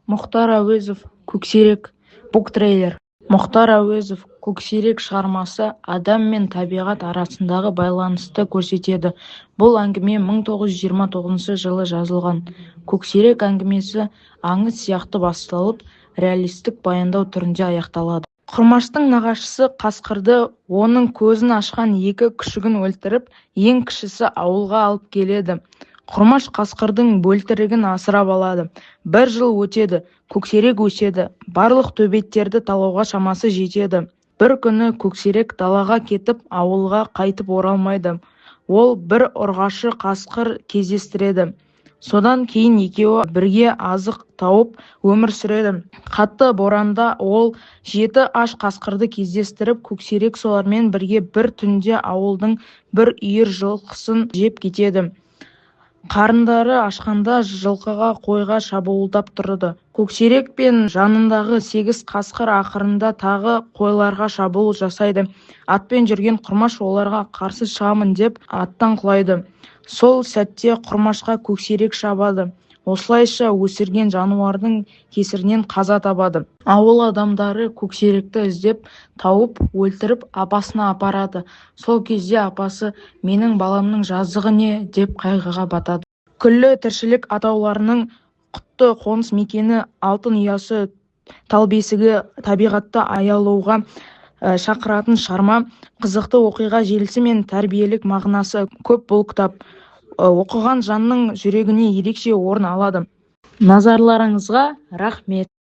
Мұхтар Әуезов «Көксерек» буктрейлер. Мұхтар Әуезов «Көксерек» шығармасы адам мен табиғат арасындағы байланысты көрсетеді. Бұл әңгіме 1929 жылы жазылған. «Көксерек» әңгімесі аңыз сияқты басталып, реалистік баяндау түрінде аяқталады. Құрмаштың нағашысы Қасқырды оның көзін ашқан екі күшігін өлтіріп, ең кішісі ауылға алып келеді. Құрмаш Қасқырдың бөлтірігін асырап алады. 1 жыл өтеді, Көксерек өседі, барлық төбеттерді талауға шамасы жетеді. Бір күні Көксерек далаға кетіп, ауылға қайтып оралмайды. Ол бір ұрғашы қасқыр кездестіреді. Содан кейін екеуі бірге азық тауып өмір сүреді. Қатты боранда ол 7 аш қасқырды кездестіріп, Көксерек солармен бірге бір түнде ауылдың бір үйір жылқысын жеп кетеді. Қарындары ашқанда жылқыға, қойға шабуылдап тұрды. Көксерек пен жанындағы 8 қасқыр ақырында тағы қойларға шабуыл жасайды. Атпен жүрген Құрмаш оларға қарсы шығамын деп аттан құлайды. Сол сәтте Құрмашқа Көксерек шабады. Осылайша өсірген жануардың кесірінен қаза табады. Ауыл адамдары Көксеректі іздеп, тауып, өлтіріп, апасына апарады. Сол кезде апасы «Менің баламның жазығы не?» деп қайғыға батады. Күллі тіршілік атауларының құтты қоныс мекені, алтын ұясы, тал бесігі, табиғатты аялауға шақыратын шығарма. Қызықты оқиға желісі мен тәрбиелік мағынасы көп бұл кітап. Оқыған жанның жүрегіне ерекше орын алады. Назарларыңызға рахмет.